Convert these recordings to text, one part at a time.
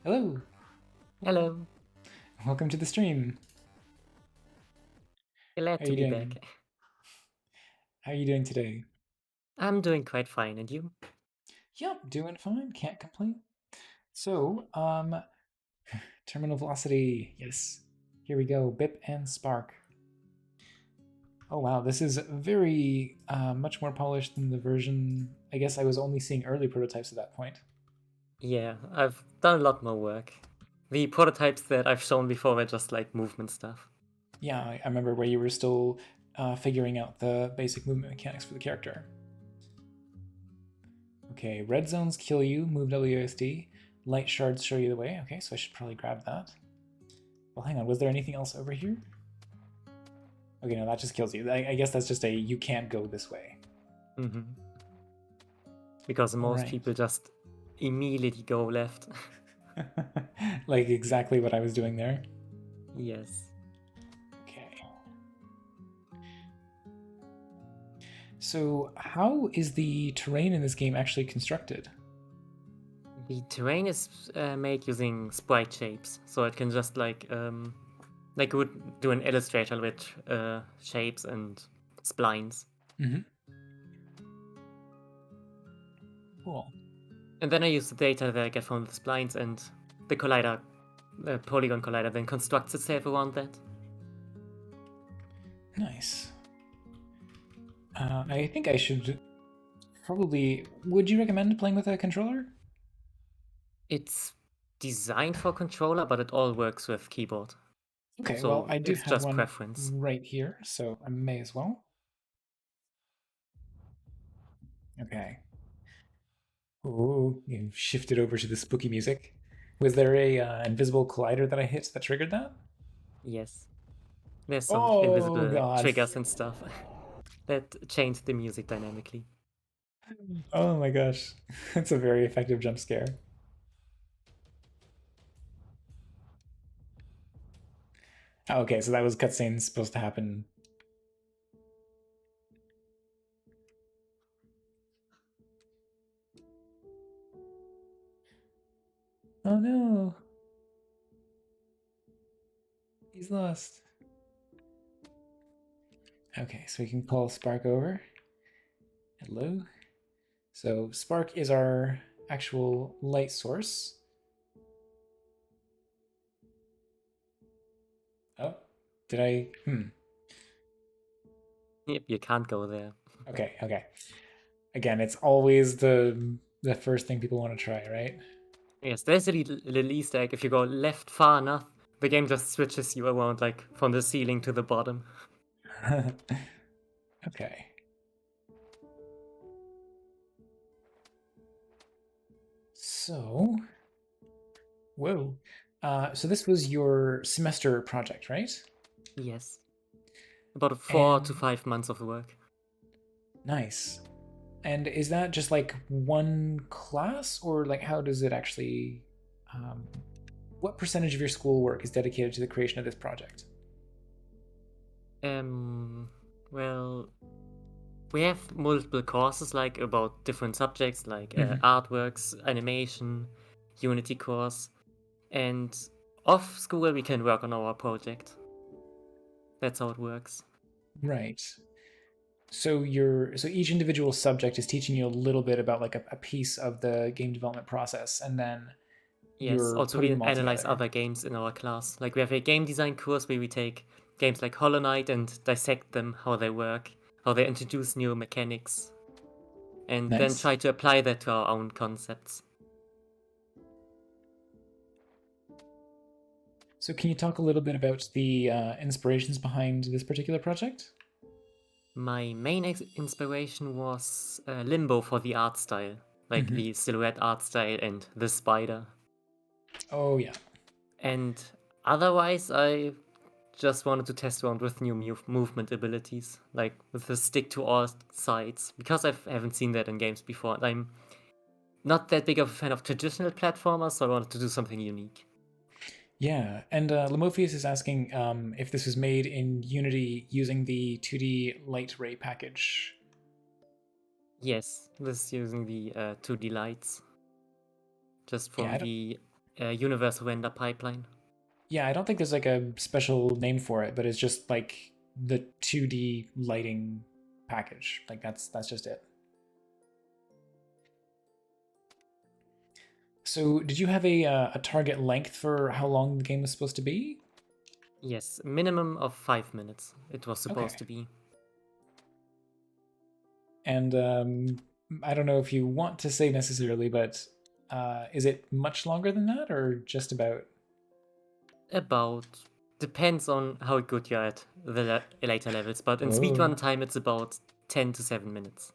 Hello, Hello, welcome to the stream. glad How are to you be doing? back. How are you doing today? I'm doing quite fine, and you? Yep, doing fine. Can't complain. So, terminal velocity. Yes, here we go. Bip and Spark. Oh wow, this is very much more polished than the version. I guess I was only seeing early prototypes at that point. Yeah, I've done a lot more work. The prototypes that I've shown before were just like movement stuff. Yeah, I remember where you were still figuring out the basic movement mechanics for the character. Okay, red zones kill you. Move WASD. Light shards show you the way. Okay, so I should probably grab that. Well, hang on. Was there anything else over here? Okay, no, that just kills you. I guess that's just a you can't go this way. hmm Because All most right. people just immediately go left. Like exactly what I was doing there. Yes. Okay. So, how is the terrain in this game actually constructed? The terrain is made using sprite shapes, so it can just like you would do an illustrator with shapes and splines. Mm-hmm. Cool. And then I use the data that I get from the splines and the collider, the polygon collider, then constructs itself around that. Nice. I think I should probably. Would you recommend playing with a controller? It's designed for controller, but it all works with keyboard. Okay, well, So I do it's have just one preference. right here, so I may as well. Okay. Ooh, you shifted over to the spooky music. Was there a invisible collider that I hit that triggered that? Yes. There's some Oh invisible god. triggers and stuff that change the music dynamically. Oh my gosh. That's a very effective jump scare. Okay, so that was cutscene supposed to happen. Oh no. He's lost. Okay, so we can call Spark over. Hello. So Spark is our actual light source. Oh, did I? Yep, you can't go there. Okay, okay. Again, it's always the first thing people want to try, right? Yes, there's a little Easter egg. If you go left far enough, the game just switches you around, like from the ceiling to the bottom. Okay. So, whoa. So this was your semester project, right? Yes. About 4 to 5 months of work. Nice. And is that just like one class, or like how does it actually? Um, what percentage of your schoolwork is dedicated to the creation of this project? Um, well, we have multiple courses like about different subjects like Mhm. artworks, animation, Unity course, and off school we can work on our project. That's how it works. Right. So each individual subject is teaching you a little bit about like a piece of the game development process, and then Yes, you're also putting we them all analyze together. other games in our class. Like we have a game design course where we take games like Hollow Knight and dissect them, how they work, how they introduce new mechanics, and then Nice. try to apply that to our own concepts. So can you talk a little bit about the inspirations behind this particular project? My main inspiration was Limbo for the art style, like Hmm. the silhouette art style and the spider. Oh yeah. And otherwise, I just wanted to test around with new movement abilities, like with the stick to all sides, because I haven't seen that in games before. And I'm not that big of a fan of traditional platformers, so I wanted to do something unique. Yeah, and Lemophius is asking if this was made in Unity using the 2D light ray package. Yes, this is using the 2D lights, just Yeah, from the. universal render pipeline. Yeah, I don't think there's like a special name for it, but it's just like the 2D lighting package. Like that's just it. So, did you have a target length for how long the game was supposed to be? Yes, minimum of 5 minutes it was Okay. supposed to be. And I don't know if you want to say necessarily, but is it much longer than that, or just about? About depends on how good you're at the later levels, but in Oh, speedrun time it's about 10 to 7 minutes.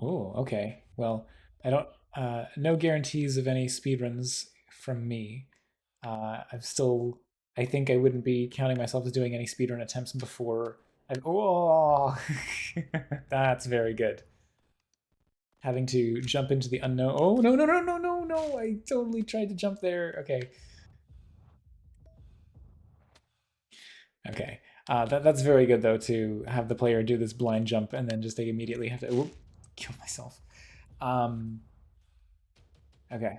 oh, okay. Well, I don't. No guarantees of any speedruns from me. I'm still. I think I wouldn't be counting myself as doing any speedrun attempts before. Oh, that's very good. Having to jump into the unknown. Oh no no no no no no! I totally tried to jump there. Okay, okay. That's very good though to have the player do this blind jump and then just they immediately have to kill myself. Um, okay,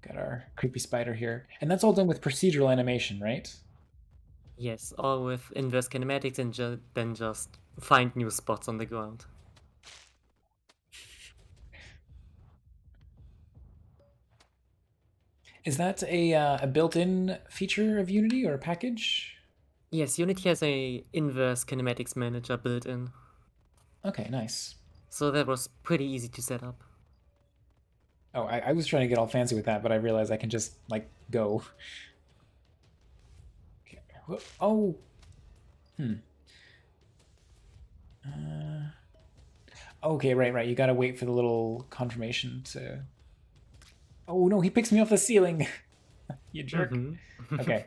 got our creepy spider here, and that's all done with procedural animation, right? Yes, all with inverse kinematics and then just find new spots on the ground. Is that a built-in feature of Unity or a package? Yes, Unity has a inverse kinematics manager built in, Okay, nice. so that was pretty easy to set up. Oh, I was trying to get all fancy with that, but I realized I can just like go. Okay. Oh, hmm. Okay, right, right. You gotta wait for the little confirmation to. Oh no, he picks me off the ceiling. You jerk. Mm-hmm. Okay.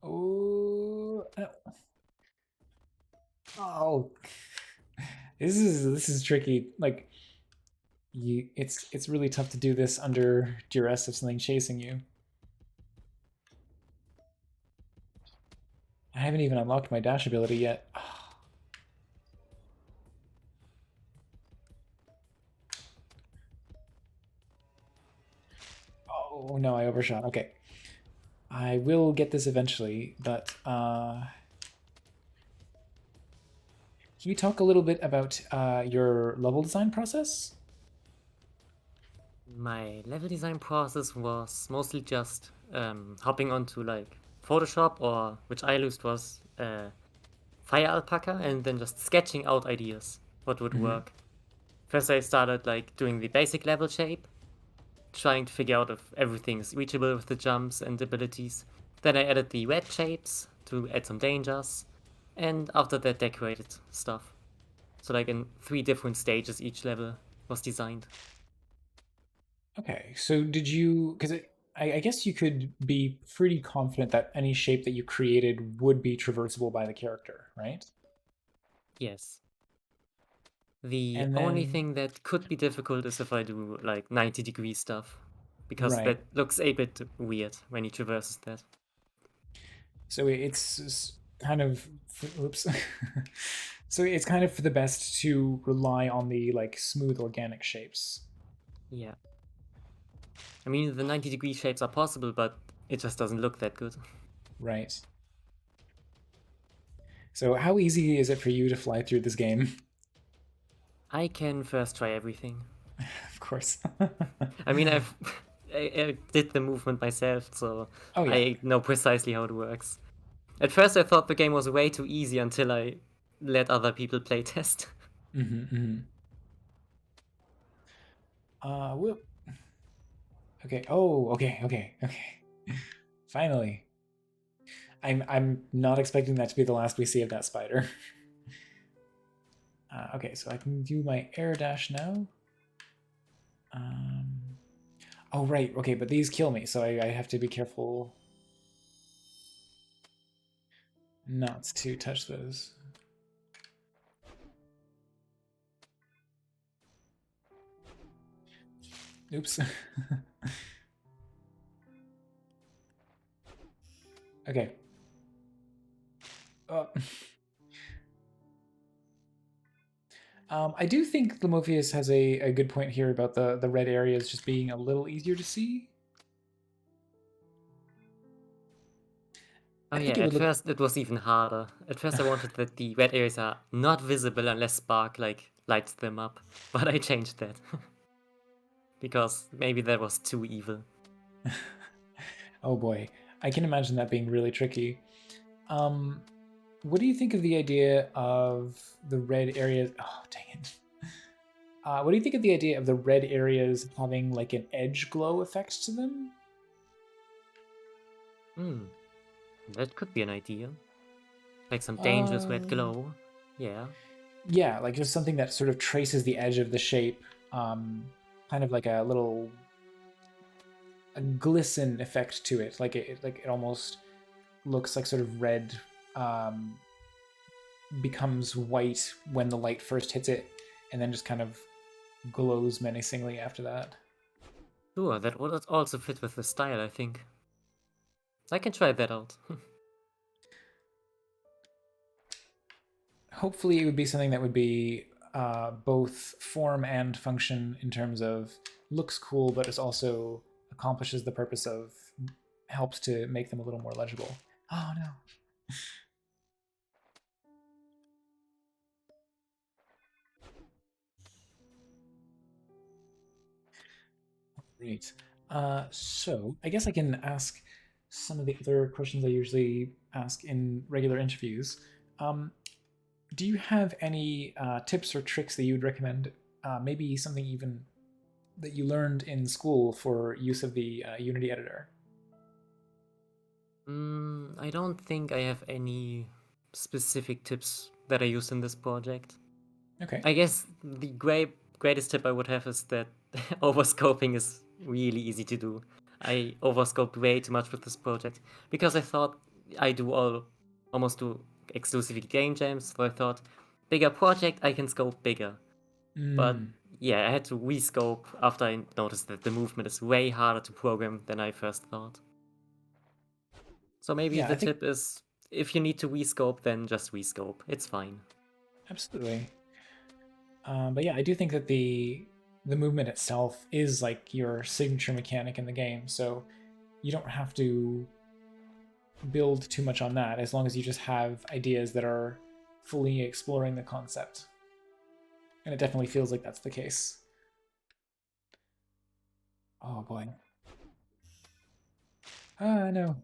Oh. Oh. This is tricky. Like it's really tough to do this under duress of something chasing you. I haven't even unlocked my dash ability yet. Oh no, I overshot. Okay. I will get this eventually, but can you talk a little bit about your level design process? My level design process was mostly just hopping onto like Photoshop, or which I used was Fire Alpaca, and then just sketching out ideas what would Mm-hmm. work. First, I started like doing the basic level shape, trying to figure out if everything is reachable with the jumps and abilities. Then I added the red shapes to add some dangers, and after that decorated stuff. So like in 3 different stages each level was designed. Okay, so did you? Because I guess you could be pretty confident that any shape that you created would be traversable by the character, right? Yes. The And only then, thing that could be difficult is if I do like 90-degree stuff, because right. that looks a bit weird when he traverses that. So it's kind of, oops. So it's kind of for the best to rely on the like smooth organic shapes, Yeah. I mean, the 90-degree shapes are possible, but it just doesn't look that good. right? So how easy is it for you to fly through this game? I can first try everything. Of course. I mean, I did the movement myself, so Oh yeah. I know precisely how it works. At first, I thought the game was way too easy until I let other people play test. Mm-hmm. Whoop. Okay. Oh, okay, okay, okay. Finally. I'm not expecting that to be the last we see of that spider. Okay, so I can do my air dash now. Um, oh right, okay, but these kill me, so I have to be careful not to touch those. Oops. Okay. Oh. I do think Lamovius has a good point here about the red areas just being a little easier to see. Oh I yeah, think it would at look. first it was even harder. At first I wanted that the red areas are not visible unless Spark like lights them up, but I changed that. Because maybe that was too evil. Oh boy, I can imagine that being really tricky. Um, what do you think of the idea of the red areas? Oh, dang it. What do you think of the idea of the red areas having like an edge glow effect to them? Hmm, that could be an idea. Like some dangerous red Uh, glow. Yeah. yeah, like just something that sort of traces the edge of the shape, kind of like a little a glisten effect to it. Like it almost looks like sort of red um, becomes white when the light first hits it, and then just kind of glows menacingly after that. Sure, that would also fit with the style, I think. I can try that out. Hopefully, it would be something that would be both form and function in terms of looks cool, but it also accomplishes the purpose of helps to make them a little more legible. Oh no. Great. So I guess I can ask some of the other questions I usually ask in regular interviews. Um, do you have any tips or tricks that you would recommend? Maybe something even that you learned in school for use of the Unity editor. I don't think I have any specific tips that I use in this project. Okay. I guess the greatest tip I would have is that overscoping is really easy to do. I overscoped way too much with this project because I thought I do almost do exclusively game jams. So I thought bigger project I can scope bigger. But Mm. yeah, I had to rescope after I noticed that the movement is way harder to program than I first thought. So maybe Yeah, I the think tip is if you need to rescope, then just rescope. It's fine. absolutely. But yeah, I do think that the movement itself is like your signature mechanic in the game, so you don't have to build too much on that as long as you just have ideas that are fully exploring the concept. And it definitely feels like that's the case. Oh boy. Ah, no.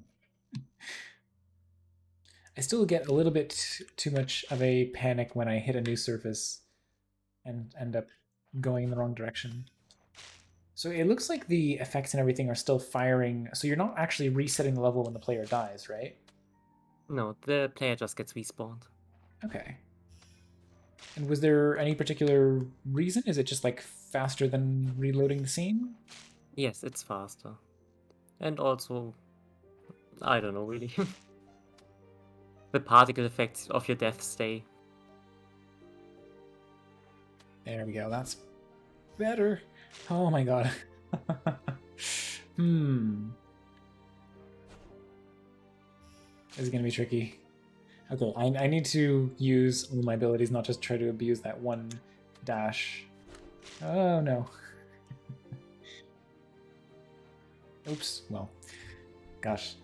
I still get a little bit too much of a panic when I hit a new surface and end up going in the wrong direction. So it looks like the effects and everything are still firing, so you're not actually resetting the level when the player dies, right? No, the player just gets respawned. Okay. And was there any particular reason? Is it just like faster than reloading the scene? Yes, it's faster. And also, I don't know really. The particle effects of your death stay. There we go. That's better. Oh my god. Hmm. This is gonna be tricky. Okay, I need to use all my abilities, not just try to abuse that one dash. Oh no. Oops. Well, gosh.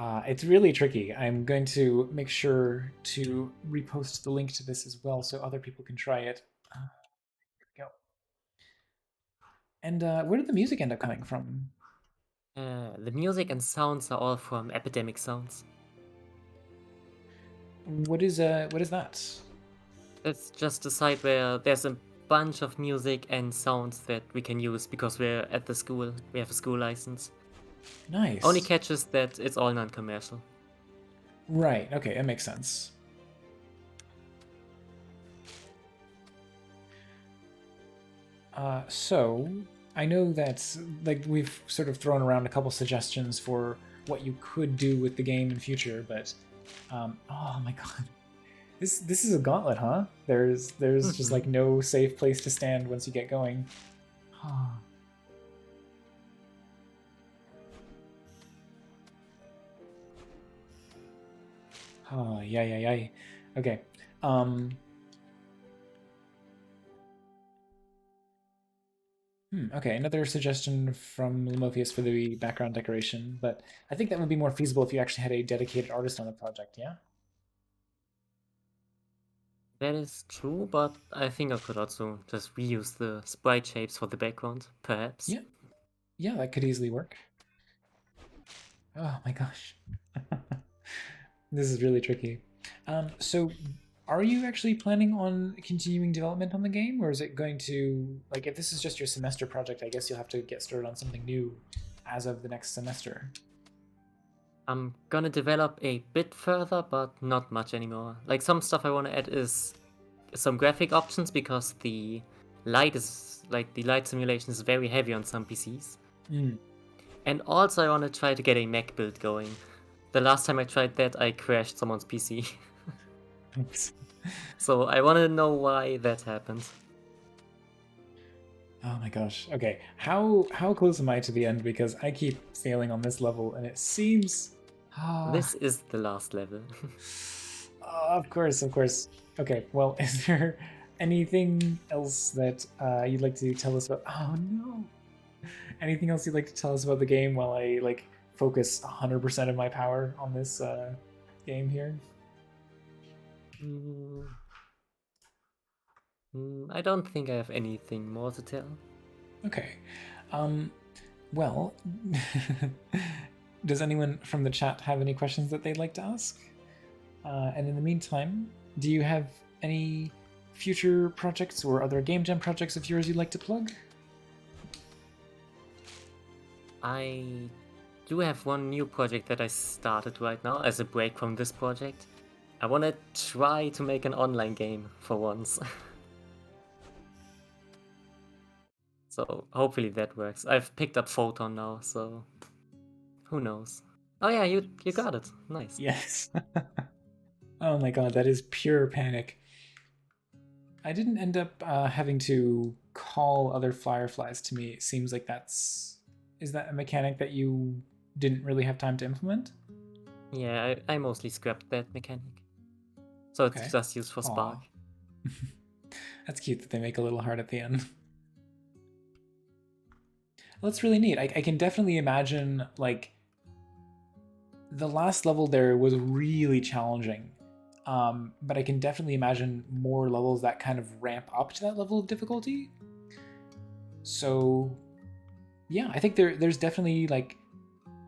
It's really tricky. I'm going to make sure to repost the link to this as well so other people can try it. Here we go. And where did the music end up coming from? The music and sounds are all from Epidemic Sounds. What is that? It's just a site where there's a bunch of music and sounds that we can use because we're at the school. We have a school license. Only Nice. catch is that it's all non-commercial. Right. Okay, that makes sense. So I know that like we've sort of thrown around a couple suggestions for what you could do with the game in future, but oh my god, this is a gauntlet, huh? There's just like no safe place to stand once you get going. Oh, yeah, yeah, yeah. Okay. Um, Okay, another suggestion from Lumopius for the background decoration, but I think that would be more feasible if you actually had a dedicated artist on the project, yeah? That is true, but I think I could also just reuse the sprite shapes for the background, perhaps. Yeah, yeah, that could easily work. Oh my gosh. This is really tricky. So are you actually planning on continuing development on the game, or is it going to, like, if this is just your semester project, I guess you'll have to get started on something new as of the next semester? I'm gonna develop a bit further, but not much anymore. Like, some stuff I want to add is some graphic options because the light simulation is very heavy on some PCs. Mm. And also I want to try to get a Mac build going. The last time I tried that, I crashed someone's PC. Oops. So I want to know why that happened. Oh my gosh. Okay, how close am I to the end? Because I keep failing on this level, and it seems. Ah, This is the last level. of course, of course. Okay, well, is there anything else that you'd like to tell us about? Oh no. Anything else you'd like to tell us about the game while I like focus 100% of my power on this game here? Mm, I don't think I have anything more to tell. Okay. Um, well, does anyone from the chat have any questions that they'd like to ask? And in the meantime, do you have any future projects or other game jam projects of yours you'd like to plug? I do have one new project that I started right now as a break from this project. I want to try to make an online game for once. So hopefully that works. I've picked up Photon now, so who knows? Oh yeah, you got it. Nice. Yes. Oh my god, that is pure panic. I didn't end up having to call other fireflies to me. It seems like that's. Is that a mechanic that you didn't really have time to implement? Yeah, I mostly scrapped that mechanic. So it's Okay. just used for Spark. Aw. That's cute that they make a little heart at the end. Well, that's really neat. I can definitely imagine, like, the last level there was really challenging. But I can definitely imagine more levels that kind of ramp up to that level of difficulty. So, yeah, I think there's definitely like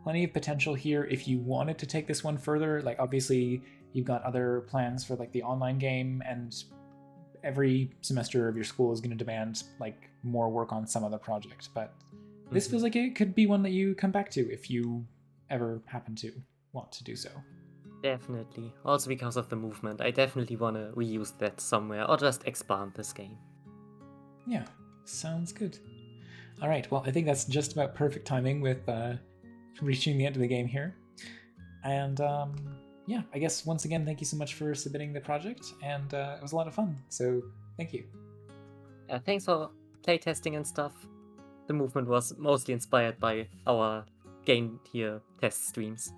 plenty of potential here if you wanted to take this one further. Like, obviously, you've got other plans for like the online game, and every semester of your school is going to demand like more work on some other project. But this feels like it could be one that you come back to if you ever happen to want to do so. Definitely. Also because of the movement. I definitely want to reuse that somewhere or just expand this game. Yeah, sounds good. All right, well, I think that's just about perfect timing with reaching the end of the game here. And yeah, I guess once again, thank you so much for submitting the project, and it was a lot of fun. So thank you. Thanks for playtesting and stuff. The movement was mostly inspired by our game here test streams.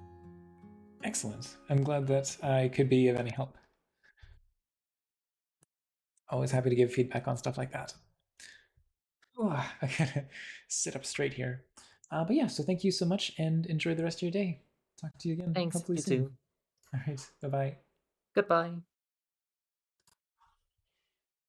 Excellent. I'm glad that I could be of any help. Always happy to give feedback on stuff like that. Oh, I gotta sit up straight here. But yeah, so thank you so much and enjoy the rest of your day. Talk to you again, Thanks, hopefully you soon. too. All right, bye bye. Goodbye.